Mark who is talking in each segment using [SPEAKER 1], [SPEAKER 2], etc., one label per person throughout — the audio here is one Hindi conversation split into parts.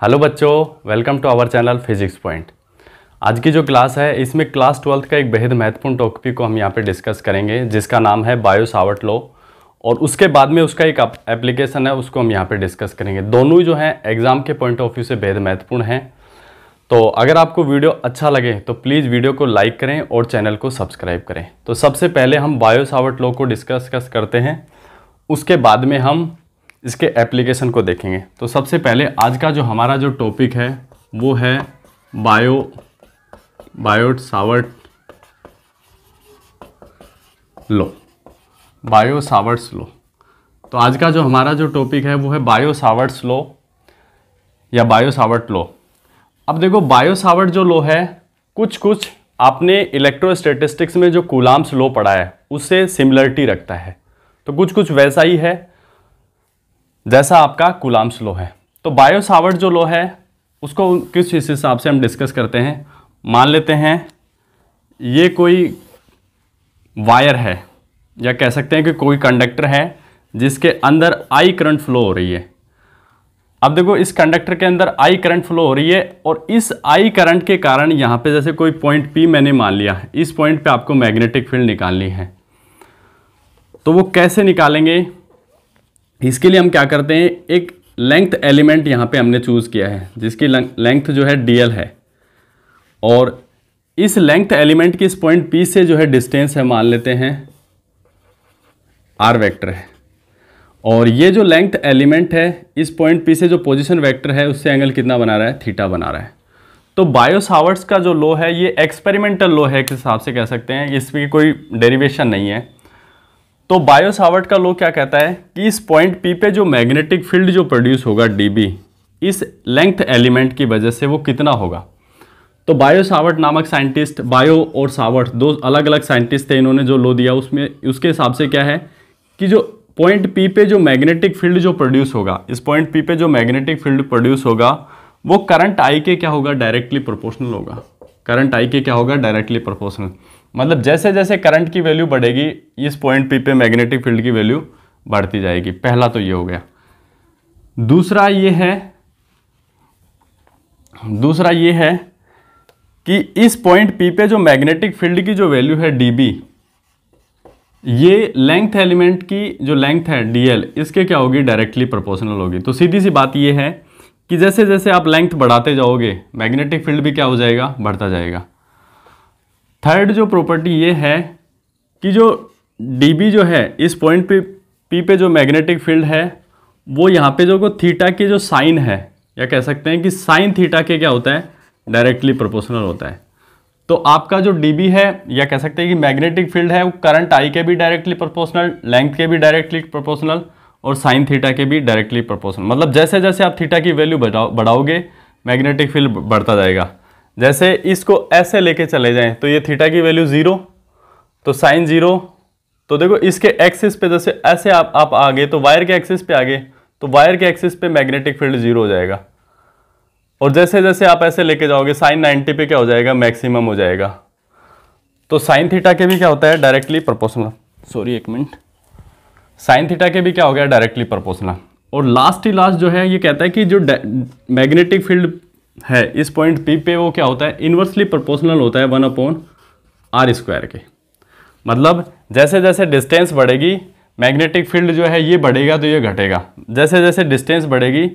[SPEAKER 1] हेलो बच्चों, welcome to our channel physics point. आज की जो क्लास है इसमें क्लास 12th का एक बेहद महत्वपूर्ण टॉपिक को हम यहाँ पे डिस्कस करेंगे जिसका नाम है बायो-सावर्ट लॉ, और उसके बाद में उसका एक एप्लीकेशन है उसको हम यहाँ पे डिस्कस करेंगे। दोनों जो हैं एग्जाम के पॉइंट ऑफ व्यू से बेहद महत्वपूर्ण हैं। तो अगर आपको वीडियो अच्छा लगे तो प्लीज़ वीडियो को लाइक करें और चैनल को सब्सक्राइब करें। तो सबसे पहले हम बायो-सावर्ट लॉ को डिस्कस करते हैं, उसके बाद में हम इसके एप्लीकेशन को देखेंगे। तो सबसे पहले आज का जो हमारा जो टॉपिक है वो है बायो-सावर्ट लॉ, बायो-सावर्ट्स लॉ। तो आज का जो हमारा जो टॉपिक है वो है बायो-सावर्ट्स लॉ या बायो-सावर्ट लॉ। अब देखो, बायो-सावर्ट जो लॉ है कुछ आपने इलेक्ट्रोस्टैटिस्टिक्स में जो कूलाम्स लॉ पढ़ा है उससे सिमिलरिटी रखता है, तो कुछ वैसा ही है जैसा आपका कूलाम्स लॉ है। तो बायो-सावर्ट जो लॉ है उसको किस हिसाब से हम डिस्कस करते हैं। मान लेते हैं ये कोई वायर है या कह सकते हैं कि कोई कंडक्टर है जिसके अंदर आई करंट फ्लो हो रही है। अब देखो, इस कंडक्टर के अंदर आई करंट फ्लो हो रही है और इस आई करंट के कारण यहाँ पे जैसे कोई पॉइंट P मैंने मान लिया, इस पॉइंट पे आपको मैग्नेटिक फील्ड निकालनी है। तो वो कैसे निकालेंगे, इसके लिए हम क्या करते हैं, एक लेंथ एलिमेंट यहाँ पे हमने चूज़ किया है जिसकी लेंथ जो है dl है, और इस लेंथ एलिमेंट की इस पॉइंट P से जो है डिस्टेंस है, मान लेते हैं r वेक्टर है, और ये जो लेंथ एलिमेंट है इस पॉइंट P से जो पोजीशन वेक्टर है उससे एंगल कितना बना रहा है, थीटा बना रहा है। तो बायो-सावर्ट्स का जो लॉ है ये एक्सपेरिमेंटल लॉ है, एक हिसाब से कह सकते हैं, इसकी कोई डेरिवेशन नहीं है। तो बायो-सावर्ट का लॉ क्या कहता है कि इस पॉइंट P पे जो मैग्नेटिक फील्ड जो प्रोड्यूस होगा dB, इस लेंथ एलिमेंट की वजह से वो कितना होगा। तो बायो-सावर्ट नामक साइंटिस्ट, बायो और सावर्ट दो अलग अलग साइंटिस्ट थे, इन्होंने जो लॉ दिया उसमें उसके हिसाब से क्या है कि जो पॉइंट P पे जो मैग्नेटिक फील्ड जो प्रोड्यूस होगा, इस पॉइंट P पे जो मैग्नेटिक फील्ड प्रोड्यूस होगा वो करंट I के क्या होगा, डायरेक्टली प्रोपोर्शनल होगा। करंट I के क्या होगा, डायरेक्टली प्रोपोर्शनल। मतलब जैसे जैसे करंट की वैल्यू बढ़ेगी इस पॉइंट P पे मैग्नेटिक फील्ड की वैल्यू बढ़ती जाएगी। पहला तो ये हो गया। दूसरा ये है कि इस पॉइंट P पे जो मैग्नेटिक फील्ड की जो वैल्यू है dB, ये लेंथ एलिमेंट की जो लेंथ है dl, इसके क्या होगी, डायरेक्टली प्रोपोर्शनल होगी। तो सीधी सी बात ये है कि जैसे जैसे आप लेंथ बढ़ाते जाओगे मैग्नेटिक फील्ड भी क्या हो जाएगा, बढ़ता जाएगा। थर्ड जो प्रॉपर्टी ये है कि जो dB जो है इस पॉइंट पे P पे जो मैग्नेटिक फील्ड है वो यहाँ पे जो थीटा की जो साइन है, या कह सकते हैं कि साइन थीटा के क्या होता है, डायरेक्टली प्रोपोर्शनल होता है। तो आपका जो dB है, या कह सकते हैं कि मैग्नेटिक फील्ड है, वो करंट I के भी डायरेक्टली प्रोपोर्शनल, लेंथ के भी डायरेक्टली प्रोपोर्शनल और साइन थीटा के भी डायरेक्टली प्रोपोर्शनल। मतलब जैसे जैसे आप थीटा की वैल्यू बढ़ाओगे मैग्नेटिक फील्ड बढ़ता जाएगा। जैसे इसको ऐसे लेके चले जाएं तो ये थीटा की वैल्यू 0, तो साइन 0। तो देखो इसके एक्सिस पे जैसे ऐसे आप आगे तो वायर के एक्सिस पे आगे, तो वायर के एक्सिस पे मैग्नेटिक फील्ड 0 हो जाएगा, और जैसे जैसे आप ऐसे लेके जाओगे साइन 90 पे क्या हो जाएगा, मैक्सिमम हो जाएगा। तो साइन थीटा के भी क्या होता है, डायरेक्टली प्रोपोर्शनल। साइन थीटा के भी क्या हो गया, डायरेक्टली प्रोपोर्शनल। और लास्ट जो है ये कहता है कि जो मैग्नेटिक फील्ड है इस पॉइंट P पे वो क्या होता है, इन्वर्सली प्रोपोर्शनल होता है 1/r² के। मतलब जैसे जैसे डिस्टेंस बढ़ेगी मैग्नेटिक फील्ड जो है ये बढ़ेगा तो ये घटेगा। जैसे जैसे डिस्टेंस बढ़ेगी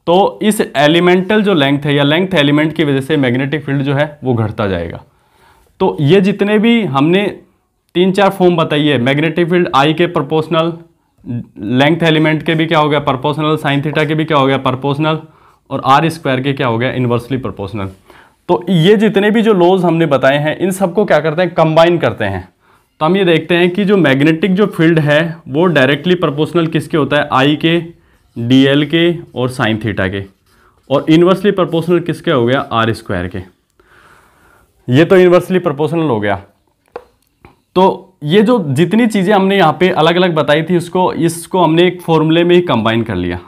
[SPEAKER 1] तो इस एलिमेंटल जो लेंथ है या लेंथ एलिमेंट की वजह से मैग्नेटिक फील्ड जो है वो घटता जाएगा। तो ये जितने भी हमने 3-4 फॉर्म बताई है, मैग्नेटिक फील्ड I के प्रोपोर्शनल, लेंथ एलिमेंट के भी क्या हो गया प्रोपोर्शनल, साइन थीटा के भी क्या हो गया प्रोपोर्शनल, और r² के क्या हो गया, इन्वर्सली प्रोपोर्शनल। तो ये जितने भी जो लॉज हमने बताए हैं इन सबको क्या करते हैं, कंबाइन करते हैं। तो हम ये देखते हैं कि जो मैग्नेटिक जो फील्ड है वो डायरेक्टली प्रोपोर्शनल किसके होता है, I के, dl के और साइन थीटा के, और इन्वर्सली प्रोपोर्शनल किसके हो गया, r² के। ये तो इन्वर्सली प्रोपोर्शनल हो गया। तो ये जो जितनी चीज़ें हमने यहाँ पे अलग अलग बताई थी इसको हमने एक फॉर्मूले में ही कंबाइन कर लिया।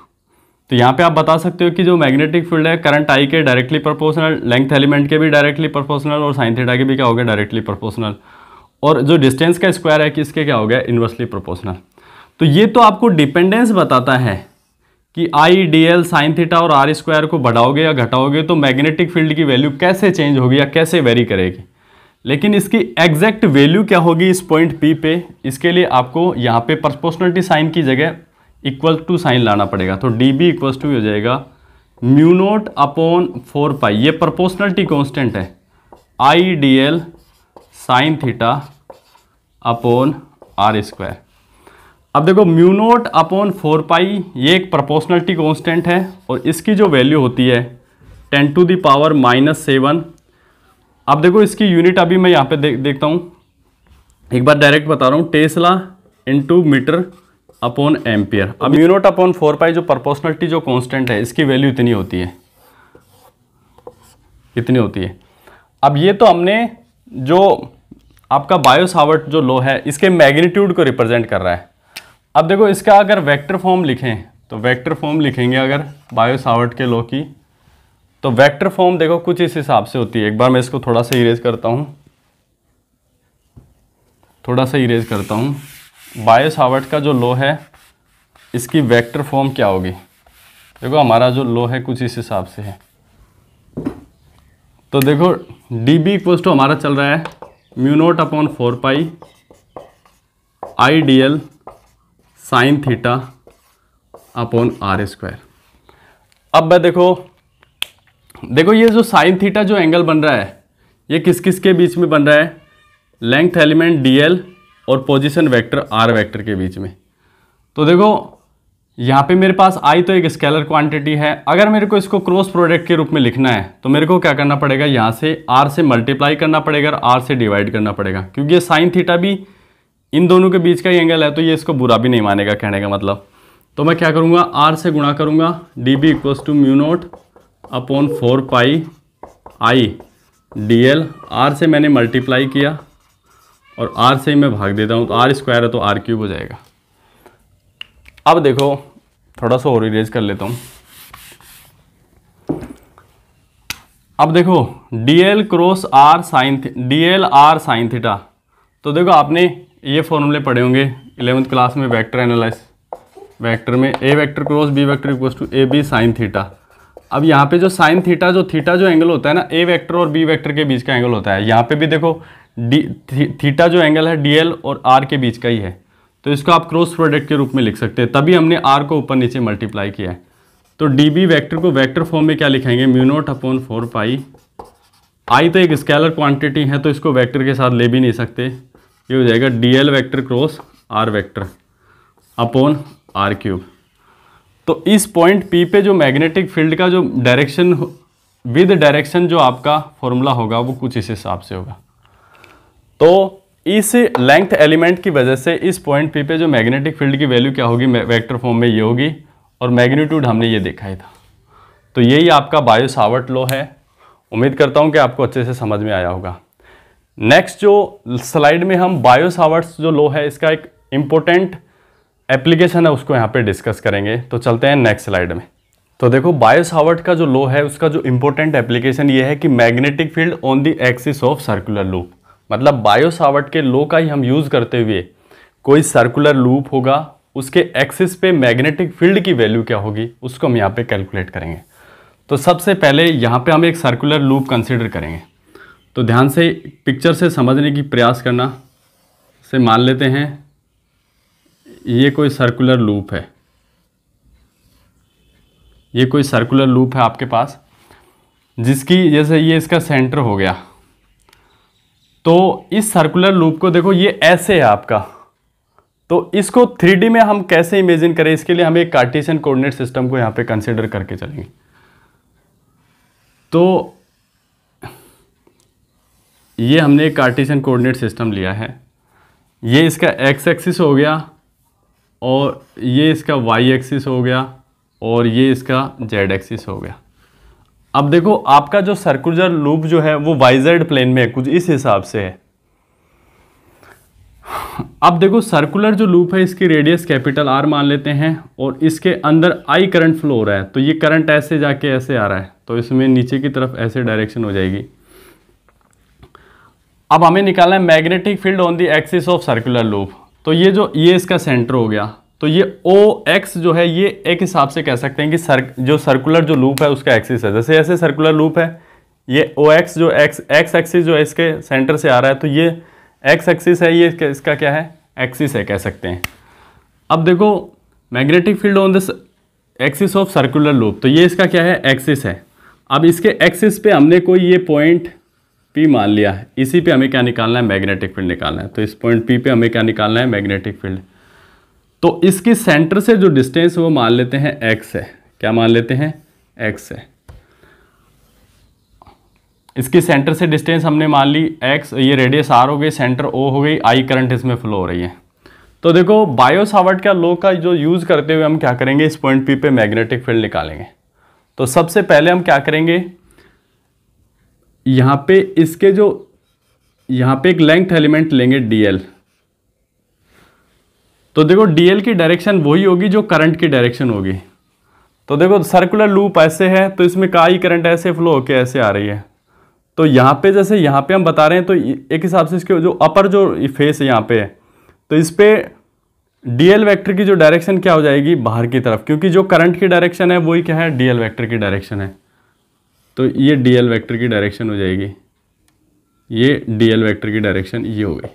[SPEAKER 1] तो यहाँ पे आप बता सकते हो कि जो मैग्नेटिक फील्ड है करंट I के डायरेक्टली प्रोपोर्शनल, लेंथ एलिमेंट के भी डायरेक्टली प्रोपोर्शनल, और साइन थीटा के भी क्या हो गया, डायरेक्टली प्रोपोर्शनल, और जो डिस्टेंस का स्क्वायर है किसके क्या हो गया, इन्वर्सली प्रोपोर्शनल। तो ये तो आपको डिपेंडेंस बताता है कि आई डी एल साइन थीटा और आर स्क्वायर को बढ़ाओगे या घटाओगे तो मैग्नेटिक फील्ड की वैल्यू कैसे चेंज होगी या कैसे वेरी करेगी, लेकिन इसकी एग्जैक्ट वैल्यू क्या होगी इस पॉइंट पी पे, इसके लिए आपको यहाँ पे प्रोपोर्शनलिटी साइन की जगह इक्वल टू साइन लाना पड़ेगा। तो डी बी इक्वल टू हो जाएगा म्यू नोट अपॉन 4 पाई, ये प्रोपोर्शनलिटी कांस्टेंट है, I D L sine theta upon R square. अब देखो म्यू नोट अपॉन 4 पाई ये एक प्रोपोर्शनलिटी कांस्टेंट है और इसकी जो वैल्यू होती है 10 टू द पावर -7। अब देखो इसकी यूनिट अभी मैं यहाँ पे देखता हूँ, एक बार डायरेक्ट बता रहा हूँ, tesla into metre upon ampere. अब म्यू नोट अपॉन 4 पाई जो प्रोपोर्शनलिटी जो कांस्टेंट है इसकी वैल्यू इतनी होती है, इतनी होती है। अब ये तो हमने जो आपका बायो सावर्ट जो लॉ है इसके मैग्नीट्यूड को रिप्रेजेंट कर रहा है। अब देखो इसका अगर वेक्टर फॉर्म लिखें तो वेक्टर फॉर्म लिखेंगे अगर बायो सावर्ट के लॉ की, तो वेक्टर फॉर्म देखो कुछ इस हिसाब से होती है। एक बार मैं इसको थोड़ा सा इरेज करता हूँ, थोड़ा सा इरेज करता हूँ। बायो सावर्ट का जो लॉ है इसकी वेक्टर फॉर्म क्या होगी, देखो हमारा जो लॉ है कुछ इस हिसाब से है। तो देखो डी बी इक्वल टू हमारा चल रहा है mu naught upon 4 pi I D L sine theta upon R square. अब मैं देखो ये जो साइन थीटा जो एंगल बन रहा है ये किस किस के बीच में बन रहा है, लेंथ एलिमेंट डी एल और पोजीशन वेक्टर आर वेक्टर के बीच में। तो देखो यहाँ पे मेरे पास आई तो एक स्केलर क्वांटिटी है, अगर मेरे को इसको क्रॉस प्रोडक्ट के रूप में लिखना है तो मेरे को क्या करना पड़ेगा, यहाँ से आर से मल्टीप्लाई करना पड़ेगा और आर से डिवाइड करना पड़ेगा, क्योंकि ये साइन थीटा भी इन दोनों के बीच का ही एंगल है तो ये इसको बुरा भी नहीं मानेगा कहने का मतलब। तो मैं क्या करूँगा, आर से गुणा करूँगा, D B equals to mu naught upon 4 pi I D L, R से मैंने मल्टीप्लाई किया और आर से ही मैं भाग देता हूँ तो आर स्क्वायर है तो आर क्यूब हो जाएगा। अब देखो थोड़ा सा और इरेज कर लेता हूँ। अब देखो D L cross R sine D L R sine theta, तो देखो आपने ये फॉर्मूले पढ़े होंगे 11th क्लास में वेक्टर एनालिसिस, वेक्टर में A vector cross B vector equals to A B sine theta. अब यहाँ पे जो साइन थीटा जो एंगल होता है ना ए वेक्टर और बी वेक्टर के बीच का एंगल होता है, यहाँ पे भी देखो थीटा जो एंगल है डी एल और आर के बीच का ही है, तो इसको आप क्रॉस प्रोडक्ट के रूप में लिख सकते हैं, तभी हमने आर को ऊपर नीचे मल्टीप्लाई किया है। तो डी बी वेक्टर को वेक्टर फॉर्म में क्या लिखेंगे, म्यू नोट अपॉन 4 पाई, आई तो एक स्केलर क्वांटिटी है तो इसको वेक्टर के साथ ले भी नहीं सकते, ये हो जाएगा D L vector cross R vector upon R cube. तो इस पॉइंट पी पे जो मैग्नेटिक फील्ड का जो डायरेक्शन विद डायरेक्शन जो आपका फॉर्मूला होगा वो कुछ इस हिसाब से होगा। तो इस लेंथ एलिमेंट की वजह से इस पॉइंट पी पे जो मैग्नेटिक फील्ड की वैल्यू क्या होगी वेक्टर फॉर्म में ये होगी, और मैग्नीट्यूड हमने ये देखा ही था। तो यही आपका बायो सावर्ट लॉ है। उम्मीद करता हूँ कि आपको अच्छे से समझ में आया होगा। नेक्स्ट जो स्लाइड में हम बायो सावर्ट्स जो लॉ है इसका एक इम्पोर्टेंट एप्लीकेशन है उसको यहाँ पे डिस्कस करेंगे। तो चलते हैं नेक्स्ट स्लाइड में। तो देखो बायो सावर्ट का जो लॉ है उसका जो इम्पोर्टेंट एप्लीकेशन ये है कि magnetic field on the axis of circular loop, मतलब बायो सावर्ट के लॉ का ही हम यूज़ करते हुए कोई सर्कुलर लूप होगा उसके एक्सिस पे मैग्नेटिक फील्ड की वैल्यू क्या होगी उसको हम यहाँ पे कैलकुलेट करेंगे। तो सबसे पहले यहाँ पे हम एक सर्कुलर लूप कंसीडर करेंगे। तो ध्यान से पिक्चर से समझने की प्रयास करना। से मान लेते हैं ये कोई सर्कुलर लूप है, ये कोई सर्कुलर लूप है आपके पास, जिसकी जैसे ये इसका सेंटर हो गया। तो इस सर्कुलर लूप को देखो ये ऐसे है आपका, तो इसको 3D में हम कैसे इमेजिन करें, इसके लिए हमें एक कार्टेशियन कोऑर्डिनेट सिस्टम को यहाँ पे कंसीडर करके चलेंगे। तो ये हमने एक कार्टेशियन कोऑर्डिनेट सिस्टम लिया है, ये इसका एक्स एक्सिस हो गया और ये इसका वाई एक्सिस हो गया और ये इसका जेड एक्सिस हो गया। अब देखो आपका जो सर्कुलर लूप जो है वो वाईजेड प्लेन में है, कुछ इस हिसाब से है। अब देखो सर्कुलर जो लूप है इसकी रेडियस कैपिटल आर मान लेते हैं और इसके अंदर आई करंट फ्लो हो रहा है, तो ये करंट ऐसे जाके ऐसे आ रहा है, तो इसमें नीचे की तरफ ऐसे डायरेक्शन हो जाएगी। अब हमें निकालना है magnetic field on the axis of circular loop. तो ये इसका सेंटर हो गया, तो ये ओ एक्स जो है ये एक हिसाब से कह सकते हैं कि जो सर्कुलर जो लूप है उसका एक्सिस है। जैसे ऐसे सर्कुलर लूप है, ये ओ एक्स जो एक्स एक्सिस जो है इसके सेंटर से आ रहा है, तो ये एक्स एक्सिस है, ये इसका क्या है, एक्सिस है कह सकते हैं। अब देखो magnetic field on this axis of circular loop, तो ये इसका क्या है, एक्सिस है। अब इसके एक्सिस पे हमने कोई ये पॉइंट P मान लिया है, इसी पे हमें क्या निकालना है, मैग्नेटिक फील्ड निकालना है। तो इस पॉइंट P पे हमें क्या निकालना है, मैग्नेटिक फील्ड। तो इसकी सेंटर से जो डिस्टेंस वो मान लेते हैं x है, क्या मान लेते हैं, x है। इसकी सेंटर से डिस्टेंस हमने मान ली x, ये रेडियस r हो गई, सेंटर O हो गई, I करंट इसमें फ्लो हो रही है। तो देखो बायो सावर्ट का लॉ का जो यूज़ करते हुए हम क्या करेंगे, इस पॉइंट P पे मैग्नेटिक फील्ड निकालेंगे। तो सबसे पहले हम क्या करेंगे, यहाँ पे इसके जो यहाँ पे एक लेंथ एलिमेंट लेंगे dl। तो देखो dl की डायरेक्शन वही होगी जो करंट की डायरेक्शन होगी। तो देखो सर्कुलर लूप ऐसे है, तो इसमें काई करंट ऐसे फ्लो होके ऐसे आ रही है। तो यहाँ पे जैसे यहाँ पे हम बता रहे हैं, तो एक हिसाब से इसके जो अपर जो फेस है यहाँ पे है, तो इस पे dl वेक्टर की जो डायरेक्शन क्या हो जाएगी, बाहर की तरफ, क्योंकि जो करंट की डायरेक्शन है वही क्या है, dl वेक्टर की डायरेक्शन है। तो ये dl वेक्टर की डायरेक्शन हो जाएगी, ये dl वेक्टर की डायरेक्शन ये हो गई।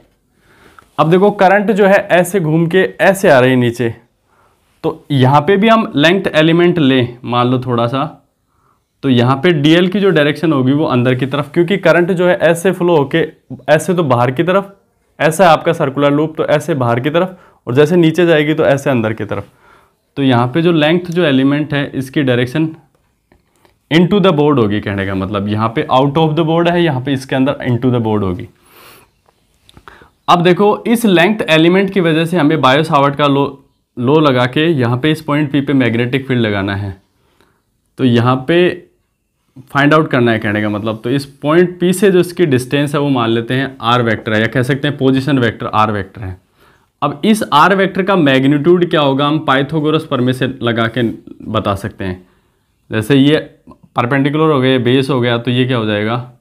[SPEAKER 1] अब देखो करंट जो है ऐसे घूम के ऐसे आ रही है नीचे, तो यहाँ पे भी हम लेंथ एलिमेंट लें मान लो थोड़ा सा, तो यहाँ पे dl की जो डायरेक्शन होगी वो अंदर की तरफ, क्योंकि करंट जो है ऐसे फ्लो होके ऐसे तो बाहर की तरफ, ऐसा है आपका सर्कुलर लूप, तो ऐसे बाहर की तरफ, और जैसे नीचे जाएगी तो ऐसे अंदर की तरफ। तो यहाँ पे जो लेंथ जो एलिमेंट है इसकी डायरेक्शन इनटू द बोर्ड होगी, कहने का मतलब यहाँ पे आउट ऑफ द बोर्ड है, यहाँ पे इसके अंदर इनटू द बोर्ड होगी। अब देखो इस लेंथ एलिमेंट की वजह से हमें बायो सावर्ट का लो लगा के यहाँ पे इस पॉइंट P पे मैग्नेटिक फील्ड लगाना है। तो यहाँ पे फाइंड आउट करना है, कहने का मतलब। तो इस पॉइंट P से जो इसकी डिस्टेंस है वो मान लेते हैं r वेक्टर है, या कह सकते हैं पोजीशन वेक्टर r वेक्टर है। अब इस r वेक्टर का मैग्नीट्यूड क्या होगा, हम पाइथागोरस प्रमेय से लगा के बता सकते हैं। जैसे ये परपेंडिकुलर हो गया, बेस हो गया, तो ये क्या हो जाएगा,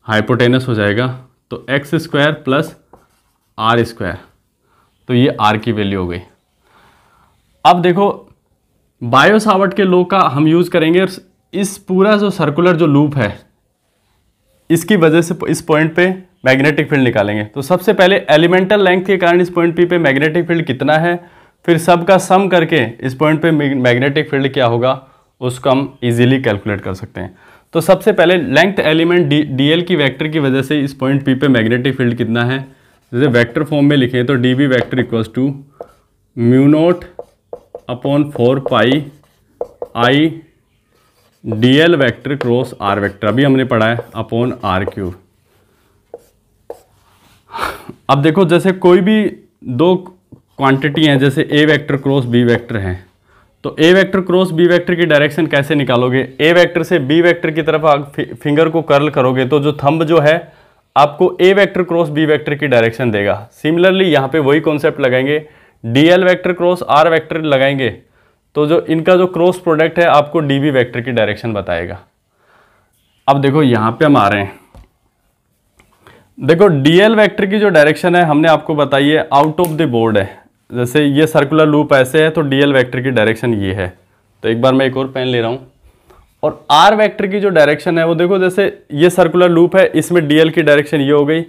[SPEAKER 1] हाइपोटेनस हो जाएगा। तो X square plus R square, तो ये r की वैल्यू हो गई। अब देखो बायो सावर्ट के लॉ का हम यूज़ करेंगे, इस पूरा जो सर्कुलर जो लूप है इसकी वजह से इस पॉइंट पे मैग्नेटिक फील्ड निकालेंगे। तो सबसे पहले एलिमेंटल लेंथ के कारण इस पॉइंट P पे मैग्नेटिक फील्ड कितना है, फिर सबका सम करके इस पॉइंट पे मैग्नेटिक फील्ड क्या होगा उसको हम इजीली कैलकुलेट कर सकते हैं। तो सबसे पहले लेंथ एलिमेंट dl की वेक्टर की वजह से इस पॉइंट P पे मैग्नेटिक फील्ड कितना है, जैसे वेक्टर फॉर्म में लिखें तो dv vector equals to mu naught upon 4 pi I dl vector cross r vector, अभी हमने पढ़ा है, अपॉन r क्यूब। अब देखो जैसे कोई भी दो क्वांटिटी हैं, जैसे a vector cross b vector हैं, तो a vector cross b vector की डायरेक्शन कैसे निकालोगे, a वेक्टर से b वेक्टर की तरफ आप फिंगर को कर्ल करोगे तो जो थंब जो है आपको a vector cross b vector की डायरेक्शन देगा। सिमिलरली यहाँ पे वही कॉन्सेप्ट लगाएंगे, dl vector cross r vector लगाएंगे तो जो इनका जो क्रॉस प्रोडक्ट है आपको dv वेक्टर की डायरेक्शन बताएगा। अब देखो यहाँ पे हम आ रहे हैं, देखो dl वेक्टर की जो डायरेक्शन है हमने आपको बताई है आउट ऑफ द बोर्ड है। जैसे ये सर्कुलर लूप ऐसे है तो dl वेक्टर की डायरेक्शन ये है। तो एक बार मैं एक और पेन ले रहा हूँ, और r वेक्टर की जो डायरेक्शन है वो देखो, जैसे ये सर्कुलर लूप है इसमें dl की डायरेक्शन ये हो गई,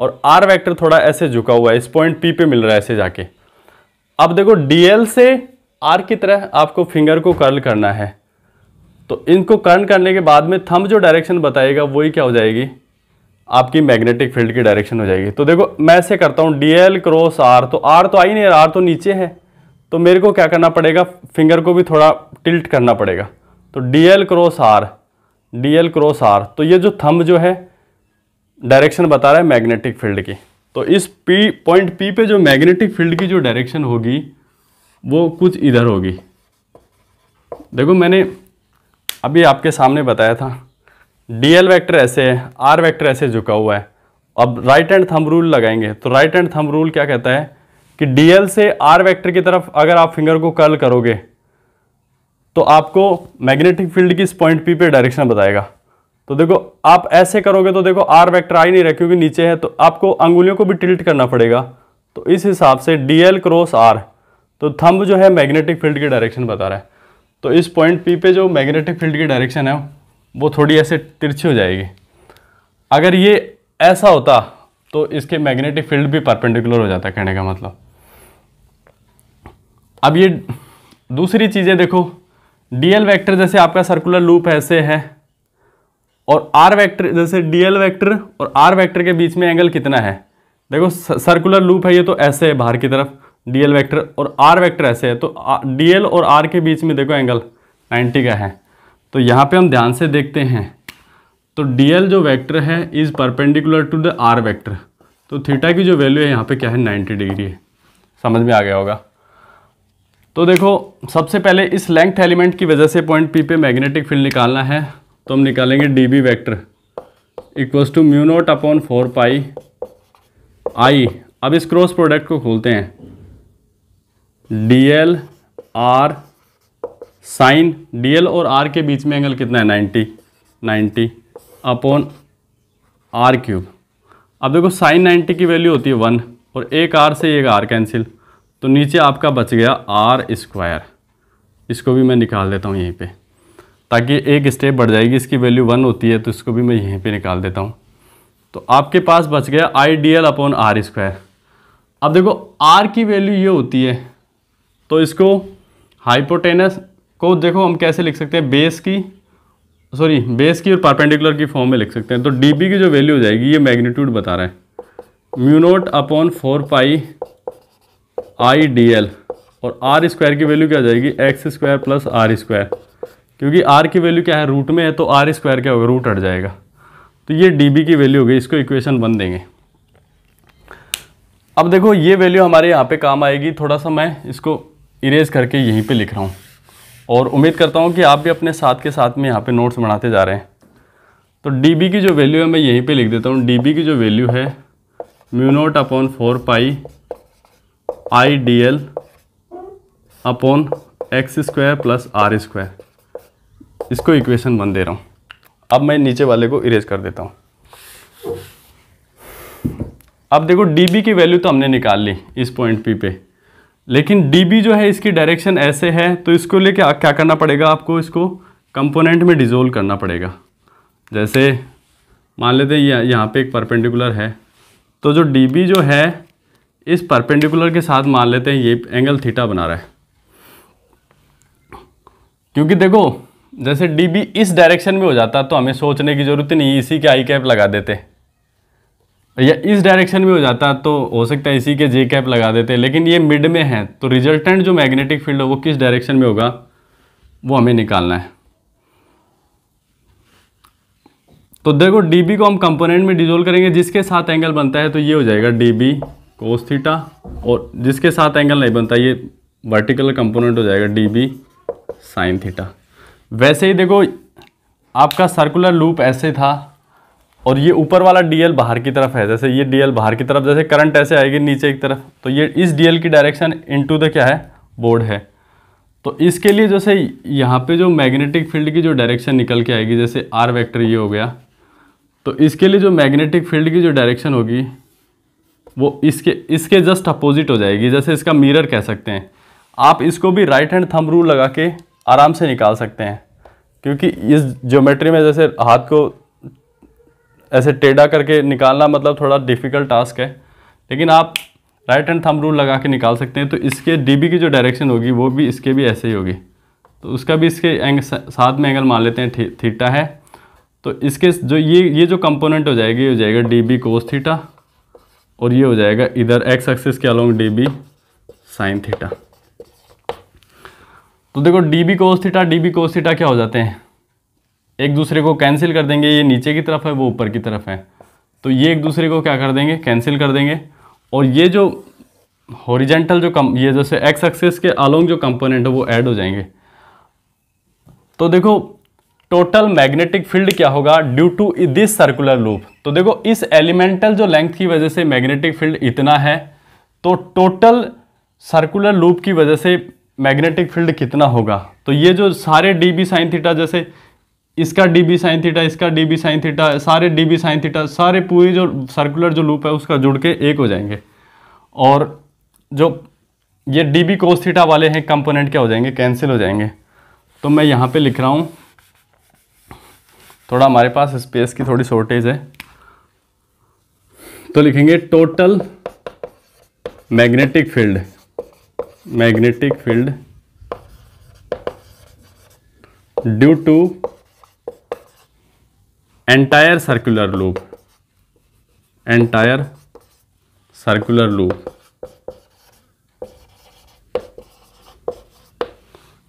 [SPEAKER 1] और r वेक्टर थोड़ा ऐसे झुका हुआ है, इस पॉइंट P पे मिल रहा है ऐसे जाके। अब देखो dl से r की तरह आपको फिंगर को कर्ल करना है, तो इनको कर्ल करने के बाद में थंब जो डायरेक्शन बताएगा वही क्या हो जाएगी, आपकी मैग्नेटिक फील्ड की डायरेक्शन हो जाएगी। तो देखो मैं ऐसे करता हूँ dl क्रॉस r, तो r तो आ ही नहीं रहा, r तो नीचे है, तो मेरे को क्या करना पड़ेगा, फिंगर को भी थोड़ा टिल्ट करना पड़ेगा। तो dl क्रॉस r, तो ये जो थंब जो है डायरेक्शन बता रहा है मैग्नेटिक फील्ड की। तो इस पॉइंट P पे जो मैग्नेटिक फील्ड की जो डायरेक्शन होगी वो कुछ इधर होगी। देखो मैंने अभी आपके सामने बताया था, dl वेक्टर ऐसे है, r वेक्टर ऐसे झुका हुआ है। अब राइट हैंड थंब रूल लगाएंगे, तो राइट हैंड थंब रूल क्या कहता है कि dl से r वेक्टर की तरफ अगर आप फिंगर को कर्ल करोगे तो आपको मैग्नेटिक फील्ड की इस पॉइंट P पे डायरेक्शन बताएगा। तो देखो आप ऐसे करोगे तो देखो r वेक्टर आ ही नहीं रहा क्योंकि नीचे है, तो आपको अंगुलियों को भी टिल्ट करना पड़ेगा। तो इस हिसाब से dl क्रॉस r, तो थंब जो है मैग्नेटिक फील्ड की डायरेक्शन बता रहा है। तो इस पॉइंट पी पे जो मैग्नेटिक फील्ड की डायरेक्शन है वो थोड़ी ऐसे तिरछी हो जाएगी। अगर ये ऐसा होता तो इसके मैग्नेटिक फील्ड भी परपेंडिकुलर हो जाता है, कहने का मतलब। अब ये दूसरी चीज़ें देखो, डीएल वेक्टर जैसे आपका सर्कुलर लूप ऐसे है, और आर वेक्टर जैसे डीएल वेक्टर और आर वेक्टर के बीच में एंगल कितना है। देखो सर्कुलर लूप है ये, तो ऐसे है बाहर की तरफ डीएल वेक्टर, और आर वेक्टर ऐसे है, तो डीएल और आर के बीच में देखो एंगल 90 का है। तो यहाँ पे हम ध्यान से देखते हैं, तो डीएल जो वेक्टर है is perpendicular to the R vector, तो थीटा की जो वैल्यू है यहाँ पे क्या है 90 डिग्री है। समझ में आ गया होगा। तो देखो सबसे पहले इस लेंथ एलिमेंट की वजह से पॉइंट पी पे मैग्नेटिक फील्ड निकालना है, तो हम निकालेंगे D B vector equals to mu naught upon 4 pi I. अब इस क्रॉस प्रोडक्ट को खोलते हैं, D L R sine, D L और आर के बीच में एंगल कितना है 90 अपॉन आर क्यूब। अब देखो साइन 90 की वैल्यू होती है 1, और एक आर से एक आर कैंसिल, तो नीचे आपका बच गया आर स्क्वायर। इसको भी मैं निकाल देता हूँ यहीं पे, ताकि एक स्टेप बढ़ जाएगी। इसकी वैल्यू 1 होती है, तो इसको भी मैं यहीं पे निकाल देता हूँ। तो आपके पास बच गया I D L upon R square. अब देखो आर की वैल्यू ये होती है, तो इसको हाइपोटेनस को देखो हम कैसे लिख सकते हैं, बेस की और परपेंडिकुलर की फॉर्म में लिख सकते हैं। तो डी बी की जो वैल्यू हो जाएगी, ये मैग्नीट्यूड बता रहा है, mu naught upon 4 pi I D L, और आर स्क्वायर की वैल्यू क्या हो जाएगी X square plus R square, क्योंकि आर की वैल्यू क्या है रूट में है, तो आर स्क्वायर क्या होगा रूट हट जाएगा। तो ये डी बी की वैल्यू हो गई, इसको इक्वेशन 1 देंगे। अब देखो ये वैल्यू हमारे यहाँ पे काम आएगी। थोड़ा सा मैं इसको इरेज करके यहीं पे लिख रहा हूँ, और उम्मीद करता हूँ कि आप भी अपने साथ के साथ में यहाँ पे नोट्स बनाते जा रहे हैं। तो डी बी की जो वैल्यू है मैं यहीं पे लिख देता हूँ। डी बी की जो वैल्यू है mu naught upon 4 pi I D L upon X square plus R square, इसको इक्वेशन 1 दे रहा हूँ। अब मैं नीचे वाले को इरेज कर देता हूँ। अब देखो डी बी की वैल्यू तो हमने निकाल ली इस पॉइंट पी पे, लेकिन डी बी जो है इसकी डायरेक्शन ऐसे है, तो इसको लेके क्या करना पड़ेगा आपको, इसको कंपोनेंट में डिसोल्व करना पड़ेगा। जैसे मान लेते हैं यहाँ पे एक परपेंडिकुलर है, तो जो डी बी जो है इस परपेंडिकुलर के साथ मान लेते हैं ये एंगल थीटा बना रहा है, क्योंकि देखो जैसे डी बी इस डायरेक्शन में हो जाता तो हमें सोचने की जरूरत नहीं, इसी के आई कैप लगा देते, या इस डायरेक्शन में हो जाता तो हो सकता है इसी के जे कैप लगा देते, लेकिन ये मिड में है, तो रिजल्टेंट जो मैग्नेटिक फील्ड है वो किस डायरेक्शन में होगा वो हमें निकालना है। तो देखो डीबी को हम कंपोनेंट में डिसोल्व करेंगे, जिसके साथ एंगल बनता है तो ये हो जाएगा डीबी कोस थीटा, और जिसके साथ एंगल नहीं बनता ये वर्टिकल कंपोनेंट हो जाएगा डीबी साइन थीटा। वैसे ही देखो आपका सर्कुलर लूप ऐसे था, और ये ऊपर वाला डीएल बाहर की तरफ है, जैसे ये डीएल बाहर की तरफ, जैसे करंट ऐसे आएगी नीचे की तरफ, तो ये इस डीएल की डायरेक्शन इनटू द क्या है बोर्ड है। तो इसके लिए जैसे यहाँ पे जो मैग्नेटिक फील्ड की जो डायरेक्शन निकल के आएगी, जैसे आर वेक्टर ये हो गया, तो इसके लिए जो मैग्नेटिक फील्ड की जो डायरेक्शन होगी वो इसके जस्ट अपोजिट हो जाएगी, जैसे इसका मिरर कह सकते हैं। आप इसको भी राइट हैंड थंब रूल लगा के आराम से निकाल सकते हैं, क्योंकि इस ज्योमेट्री में जैसे हाथ को ऐसे टेढ़ा करके निकालना मतलब थोड़ा डिफिकल्ट टास्क है, लेकिन आप राइट हैंड थंब रूल लगा के निकाल सकते हैं। तो इसके डीबी की जो डायरेक्शन होगी वो भी इसके भी ऐसे ही होगी, तो उसका भी इसके साथ में एंगल मान लेते हैं थीटा है। तो इसके जो ये जो कंपोनेंट हो जाएगी, हो जाएगा डीबी कोस थीटा, और ये हो जाएगा इधर एक्स एक्सिस के अलोंग डीबी साइन थीटा। तो देखो डीबी कोस थीटा क्या हो जाते हैं, एक दूसरे को कैंसिल कर देंगे, ये नीचे की तरफ है वो ऊपर की तरफ है, तो ये एक दूसरे को क्या कर देंगे कैंसिल कर देंगे, और ये जो हॉरिजेंटल जो ये जैसे एक्स एक्सिस के अलोंग जो कंपोनेंट है वो ऐड हो जाएंगे। तो देखो टोटल मैग्नेटिक फील्ड क्या होगा due to this circular loop. तो देखो इस एलिमेंटल जो लेंथ की वजह से मैग्नेटिक फील्ड इतना है, तो टोटल सर्कुलर लूप की वजह से मैग्नेटिक फील्ड कितना होगा। तो ये जो सारे डीबी साइन थीटा, जैसे इसका डीबी साइन थीटा, इसका डीबी साइन थीटा, सारे डीबी साइन थीटा, सारे पूरी जो सर्कुलर जो लूप है उसका जुड़ के एक हो जाएंगे, और जो ये डी बी कोस थीटा वाले हैं कंपोनेंट क्या हो जाएंगे, कैंसिल हो जाएंगे। तो मैं यहाँ पे लिख रहा हूँ, थोड़ा हमारे पास स्पेस की थोड़ी शॉर्टेज है, तो लिखेंगे total magnetic field, magnetic field due to entire circular loop, entire circular loop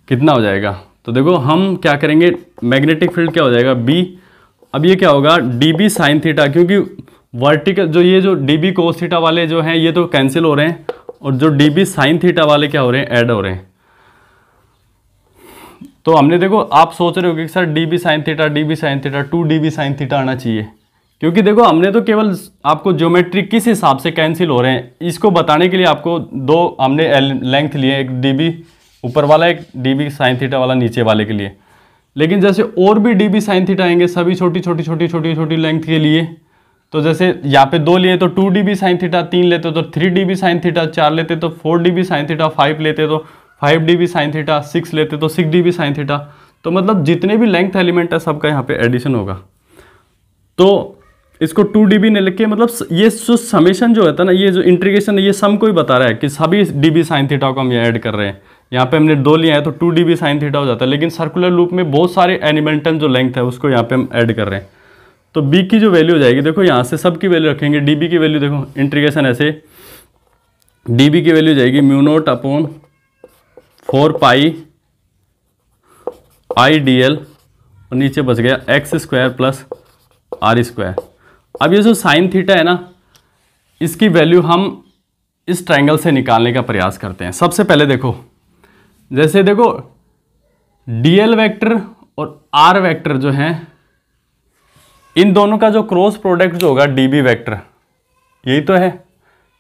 [SPEAKER 1] कितना हो जाएगा। तो देखो हम क्या करेंगे, मैग्नेटिक फील्ड क्या हो जाएगा बी। अब ये क्या होगा डी बी साइन थीटा, क्योंकि वर्टिकल जो ये जो डी बी कोस थीटा वाले जो हैं ये तो कैंसिल हो रहे हैं, और जो डी बी साइन थीटा वाले क्या हो रहे हैं, ऐड हो रहे हैं। तो हमने देखो, आप सोच रहे हो कि sir D B sine theta, D B sine theta, 2 D B sine theta आना चाहिए, क्योंकि देखो हमने तो केवल आपको ज्योमेट्री किस हिसाब से कैंसिल हो रहे हैं इसको बताने के लिए आपको दो हमने लेंथ लिए, एक डी बी ऊपर वाला, एक डी बी साइन थीटा वाला नीचे वाले के लिए। लेकिन जैसे और भी डी बी साइन थीटा आएंगे सभी छोटी छोटी छोटी छोटी छोटी लेंथ के लिए, तो जैसे यहाँ पे 2 लिए तो 2 डी बी साइन थीटा, 3 लेते तो 3 डी बी साइन थीटा, 4 लेते तो 4 डी बी साइन थीटा, 5 लेते तो 5 डी बी साइन थीटा, 6 लेते तो 6 डी बी साइन थीटा। तो मतलब जितने भी लेंथ एलिमेंट है सबका यहाँ पे एडिशन होगा। तो इसको 2 डी बी ने लिख के, मतलब ये जो समेशन जो होता है ना, ये जो इंटीग्रेशन है ये सम को ही बता रहा है कि सभी डी बी साइन थीटा को हम ये ऐड कर रहे हैं। यहाँ पे हमने 2 लिया है तो 2 डी बी साइन थीटा हो जाता है, लेकिन सर्कुलर लूप में बहुत सारे एलिमेंटल जो लेंथ है उसको यहाँ पे हम ऐड कर रहे हैं। तो बी की जो वैल्यू हो जाएगी, देखो यहाँ से सब की वैल्यू रखेंगे, डी बी की वैल्यू देखो इंटीग्रेशन ऐसे, डी बी की वैल्यू जाएगी mu naught upon 4 pi I D L, और नीचे बच गया X square plus R square. अब ये जो साइन थीटा है ना, इसकी वैल्यू हम इस ट्रायंगल से निकालने का प्रयास करते हैं। सबसे पहले देखो, जैसे देखो डीएल वेक्टर और आर वेक्टर जो हैं, इन दोनों का जो क्रॉस प्रोडक्ट जो होगा डीबी वेक्टर, यही तो है,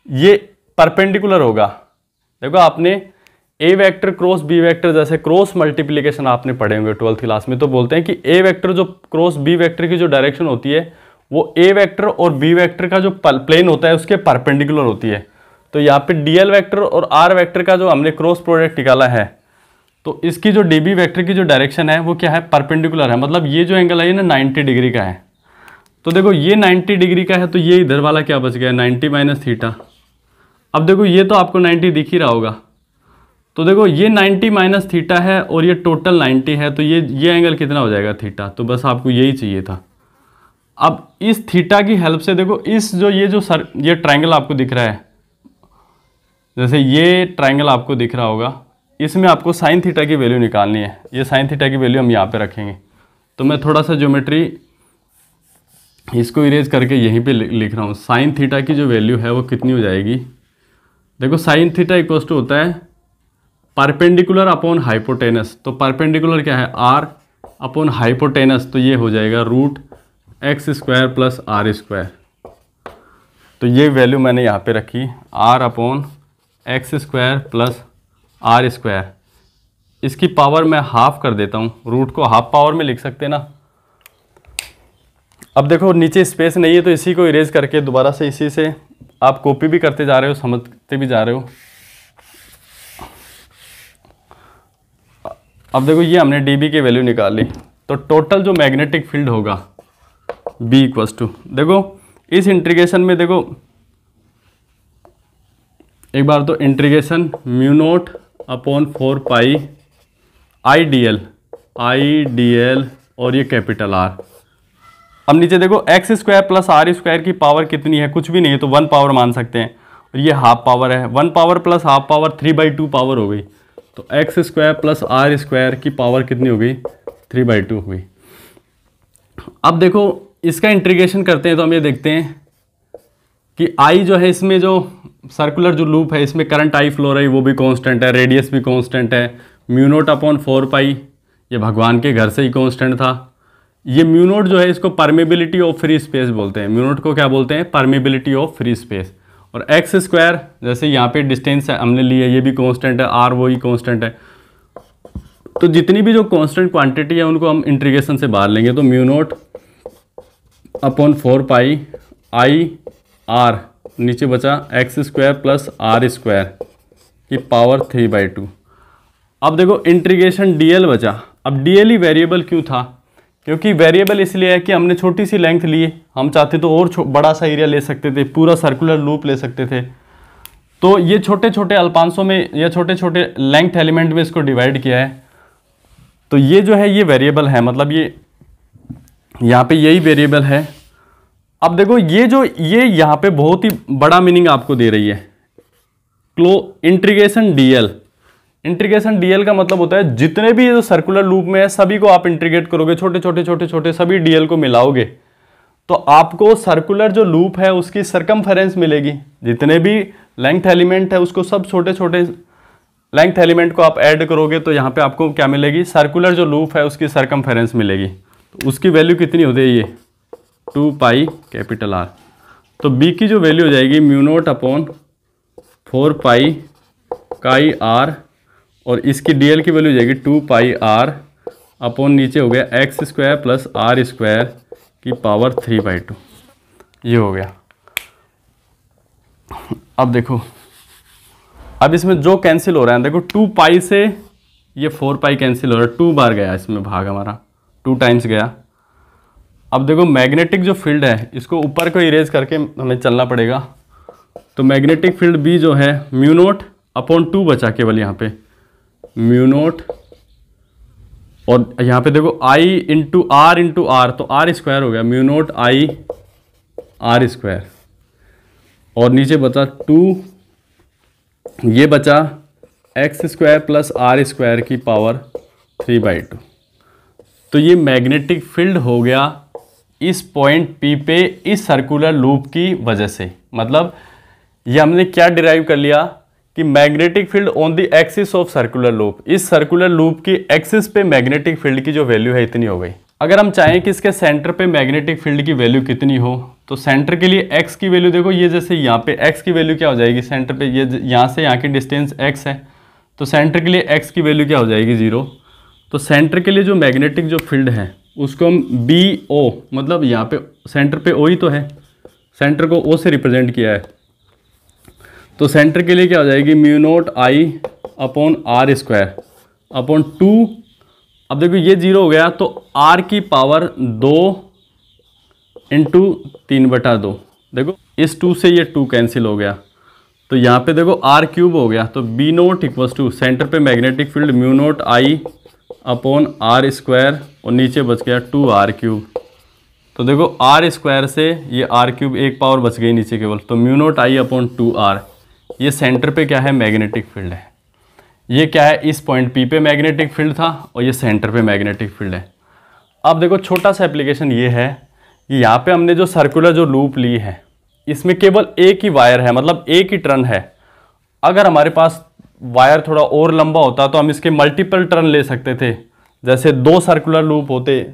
[SPEAKER 1] ये परपेंडिकुलर होगा। देखो आपने ए वेक्टर क्रॉस बी वेक्टर, जैसे क्रॉस मल्टीप्लिकेशन आपने पढ़े होंगे 12th क्लास में, तो बोलते हैं कि ए वेक्टर जो क्रॉस बी वेक्टर की जो डायरेक्शन होती है वो ए वेक्टर और बी वेक्टर का जो प्लेन होता है उसके परपेंडिकुलर होती है। तो यहाँ पे डीएल वेक्टर और आर वेक्टर का जो हमने क्रॉस प्रोडक्ट निकाला है, तो इसकी जो डीबी वेक्टर की जो डायरेक्शन है वो क्या है, परपेंडिकुलर है। मतलब ये जो एंगल है ना 90 डिग्री का है। तो देखो ये 90 डिग्री का है, तो ये इधर वाला क्या बच गया 90 माइनस थीटा। अब देखो ये तो आपको 90 दिख ही रहा होगा, तो देखो ये 90 माइनस थीटा है और ये टोटल 90 है, तो ये एंगल कितना हो जाएगा थीटा। तो बस आपको यही चाहिए था। अब इस थीटा की हेल्प से देखो इस जो ये ट्रायंगल आपको दिख रहा है, जैसे ये ट्रायंगल आपको दिख रहा होगा, इसमें आपको साइन थीटा की वैल्यू निकालनी है। ये साइन थीटा की वैल्यू हम यहाँ पे रखेंगे। तो मैं थोड़ा सा ज्योमेट्री इसको इरेज करके यहीं पे लिख रहा हूँ। साइन थीटा की जो वैल्यू है वो कितनी हो जाएगी, देखो साइन थीटा इक्वल्स टू होता है परपेंडिकुलर अपॉन हाइपोटेनस। तो परपेंडिकुलर क्या है, आर अपॉन हाइपोटेनस, तो ये हो जाएगा root X square plus R square. तो ये वैल्यू मैंने यहाँ पे रखी, R upon X square plus R square. इसकी पावर मैं हाफ कर देता हूँ, रूट को हाफ पावर में लिख सकते हैं ना। अब देखो नीचे स्पेस नहीं है, तो इसी को इरेज करके दोबारा से इसी से आप कॉपी भी करते जा रहे हो, समझते भी जा रहे हो। अब देखो ये हमने dB की वैल्यू निकाल ली, तो टोटल जो मैग्नेटिक फील्ड होगा B इक्वल्स टू, देखो इस इंटीग्रेशन में देखो एक बार तो integration mu naught upon 4 pi I D L और ये कैपिटल R। अब नीचे देखो X square plus R square की पावर कितनी है, कुछ भी नहीं है, तो 1 पावर मान सकते हैं, और ये हाफ पावर है। 1 power plus half power 3/2 power हो गई। तो X square plus R square की पावर कितनी हो गई, 3/2 हो गई। अब देखो इसका इंटीग्रेशन करते हैं तो हम ये देखते हैं कि आई जो है, इसमें जो सर्कुलर जो लूप है इसमें करंट आई फ्लो रही है वो भी कांस्टेंट है, रेडियस भी कांस्टेंट है। म्यू नोट अपॉन 4 पाई ये भगवान के घर से ही कांस्टेंट था। ये म्यू नोट जो है इसको परमेबिलिटी ऑफ फ्री स्पेस बोलते हैं। म्यू नोट को क्या बोलते हैं, परमेबिलिटी ऑफ फ्री स्पेस। और एक्स स्क्वायर जैसे यहाँ पे डिस्टेंस हमने ली है ये भी कांस्टेंट है, आर वही कांस्टेंट है। तो जितनी भी जो कांस्टेंट क्वांटिटी है उनको हम इंटीग्रेशन से बाहर लेंगे, तो mu naught upon 4 pi I R, नीचे बचा X square plus R square की पावर 3/2। अब देखो इंटीग्रेशन dl बचा। अब dl ही वेरिएबल क्यों था? क्योंकि वेरिएबल इसलिए है कि हमने छोटी सी लेंथ ली, हम चाहते तो और बड़ा सा एरिया ले सकते थे, पूरा सर्कुलर लूप ले सकते थे। तो ये छोटे छोटे अल्पांशों में या छोटे छोटे लेंथ एलिमेंट में इसको डिवाइड किया है। तो ये जो है ये वेरिएबल है, मतलब ये यहाँ पे यही वेरिएबल है। अब देखो ये यहाँ पे बहुत ही बड़ा मीनिंग आपको दे रही है। इंटीग्रेशन डीएल का मतलब होता है जितने भी जो सर्कुलर लूप में है सभी को आप इंटीग्रेट करोगे, छोटे छोटे छोटे छोटे सभी डीएल को मिलाओगे तो आपको सर्कुलर जो लूप है उसकी सरकमफेरेंस मिलेगी। जितने भी लेंथ एलिमेंट है उसको सब छोटे छोटे लेंथ एलिमेंट को आप ऐड करोगे तो यहाँ पे आपको क्या मिलेगी? सर्कुलर जो लूप है उसकी सरकमफेरेंस मिलेगी। तो उसकी वैल्यू कितनी होती है? ये 2 पाई कैपिटल आर। तो बी की जो वैल्यू हो जाएगी μ0/4 पाई काई आर, और इसकी डीएल की वैल्यू हो जाएगी 2 पाई आर अपॉन नीचे हो गया x² + r² की पावर 3/2। ये हो गया। अब देखो, अब इसमें जो कैंसिल हो रहा है, देखो 2 पाई से ये 4 पाई कैंसिल हो रहा है, 2 बार गया इसमें भाग, हमारा 2 टाइम्स गया। अब देखो मैग्नेटिक जो फील्ड है इसको ऊपर को इरेज करके हमें चलना पड़ेगा। तो मैग्नेटिक फील्ड B जो है μ0/2 बचा केवल यहाँ पे μ0, और यहाँ पे देखो I × r तो r² हो गया μ0I r², और नीचे बचा 2, ये बचा x² + r² की पावर 3/2। तो ये मैग्नेटिक फील्ड हो गया इस पॉइंट P पे इस सर्कुलर लूप की वजह से। मतलब ये हमने क्या डिराइव कर लिया कि magnetic field on the axis of circular loop, इस सर्कुलर लूप की एक्सिस पे मैग्नेटिक फील्ड की जो वैल्यू है इतनी हो गई। अगर हम चाहें कि इसके सेंटर पे मैग्नेटिक फील्ड की वैल्यू कितनी हो, तो सेंटर के लिए x की वैल्यू देखो, ये जैसे यहाँ पे x की वैल्यू क्या हो जाएगी सेंटर पे, ये यहाँ से यहाँ की डिस्टेंस x है, तो सेंटर के लिए x की वैल्यू क्या हो जाएगी 0। तो सेंटर के लिए जो मैग्नेटिक जो फील्ड है उसको हम BO, मतलब यहाँ पे सेंटर पे O ही तो है, सेंटर को O से रिप्रेजेंट किया है, तो सेंटर के लिए क्या हो जाएगी μ0I/r² अपॉन 2। अब देखो ये 0 हो गया तो r की पावर 2 × 3/2। देखो इस 2 से ये 2 कैंसिल हो गया, तो यहाँ पे देखो r³ हो गया। तो B0 = सेंटर पे मैग्नेटिक फील्ड μ0I/r², और नीचे बच गया 2r³। तो देखो r² से ये r³ एक पावर बच गई नीचे केवल, तो μ0I/2r। ये सेंटर पे क्या है? मैग्नेटिक फील्ड है। ये क्या है? इस पॉइंट P पे मैग्नेटिक फील्ड था और ये सेंटर पे मैग्नेटिक फील्ड है। अब देखो छोटा सा एप्लीकेशन ये है कि यहाँ पे हमने जो सर्कुलर जो लूप ली है इसमें केवल एक ही वायर है, मतलब एक ही टर्न है। अगर हमारे पास वायर थोड़ा और लंबा होता तो हम इसके मल्टीपल टर्न ले सकते थे, जैसे 2 सर्कुलर लूप होते,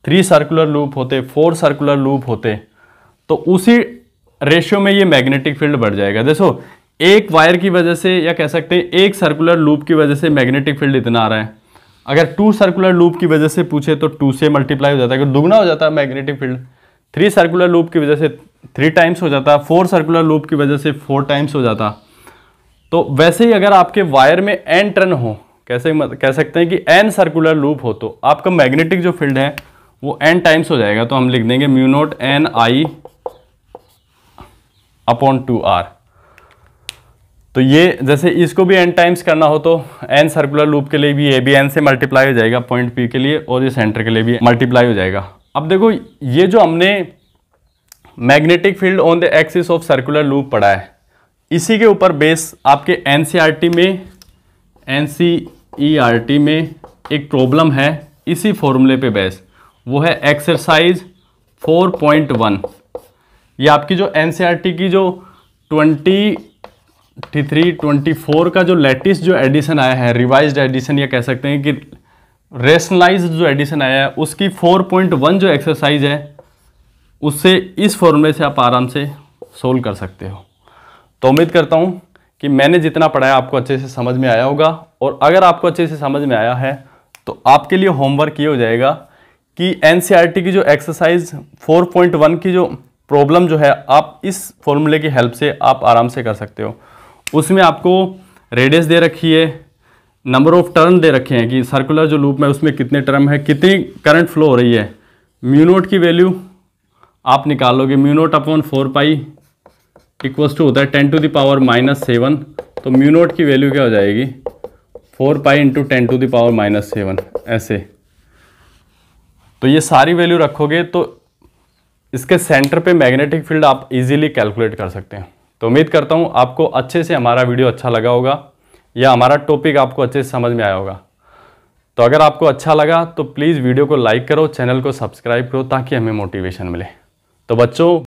[SPEAKER 1] 3 सर्कुलर लूप होते, 4 सर्कुलर लूप होते, तो उसी रेशियो में ये मैग्नेटिक फील्ड बढ़ जाएगा। देखो एक वायर की वजह से, या कह सकते हैं एक सर्कुलर लूप की वजह से मैग्नेटिक फील्ड इतना आ रहा है। अगर 2 सर्कुलर लूप की वजह से पूछे तो 2 से मल्टीप्लाई हो जाता है, दुगना हो जाता है मैग्नेटिक फील्ड। 3 सर्कुलर लूप की वजह से 3 टाइम्स हो जाता, 4 सर्कुलर लूप की वजह से 4 टाइम्स हो जाता। तो वैसे ही अगर आपके वायर में n टर्न हो, कैसे कह सकते हैं कि n सर्कुलर लूप हो, तो आपका मैग्नेटिक जो फील्ड है वो n टाइम्स हो जाएगा। तो हम लिख देंगे μ0NI/2r। तो ये जैसे इसको भी n टाइम्स करना हो तो n सर्कुलर लूप के लिए भी ये भी n से मल्टीप्लाई हो जाएगा पॉइंट P के लिए, और ये सेंटर के लिए भी मल्टीप्लाई हो जाएगा। अब देखो ये जो हमने magnetic field on the axis of circular loop पढ़ा है, इसी के ऊपर बेस आपके NCERT में एक प्रॉब्लम है इसी फॉर्मूले पे बेस, वो है एक्सरसाइज 4.1। ये आपकी जो NCERT की जो 23-24 का जो लेटेस्ट जो एडिशन आया है, रिवाइज्ड एडिशन, या कह सकते हैं कि रेशनलाइज्ड जो एडिशन आया है, उसकी 4.1 जो एक्सरसाइज है उससे इस फॉर्मूले से आप आराम से सोल्व कर सकते हो। तो उम्मीद करता हूँ कि मैंने जितना पढ़ाया आपको अच्छे से समझ में आया होगा, और अगर आपको अच्छे से समझ में आया है तो आपके लिए होमवर्क ये हो जाएगा कि NCERT की जो एक्सरसाइज 4.1 की जो प्रॉब्लम जो है आप इस फॉर्मूले की हेल्प से आप आराम से कर सकते हो। उसमें आपको रेडियस दे रखी है, नंबर ऑफ टर्न दे रखे हैं कि सर्कुलर जो लूप में उसमें कितने टर्म है, कितनी करंट फ्लो हो रही है। म्यू नोट की वैल्यू आप निकालोगे, mu naught upon 4 pi equals to होता है 10⁻⁻7। तो म्यू नोट की वैल्यू क्या हो जाएगी 4 पाई इंटू 10⁻⁻7 ऐसे। तो ये सारी वैल्यू रखोगे तो इसके सेंटर पे मैग्नेटिक फील्ड आप इजीली कैलकुलेट कर सकते हैं। तो उम्मीद करता हूँ आपको अच्छे से हमारा वीडियो अच्छा लगा होगा या हमारा टॉपिक आपको अच्छे से समझ में आया होगा। तो अगर आपको अच्छा लगा तो प्लीज़ वीडियो को लाइक करो, चैनल को सब्सक्राइब करो ताकि हमें मोटिवेशन मिले। तो बच्चों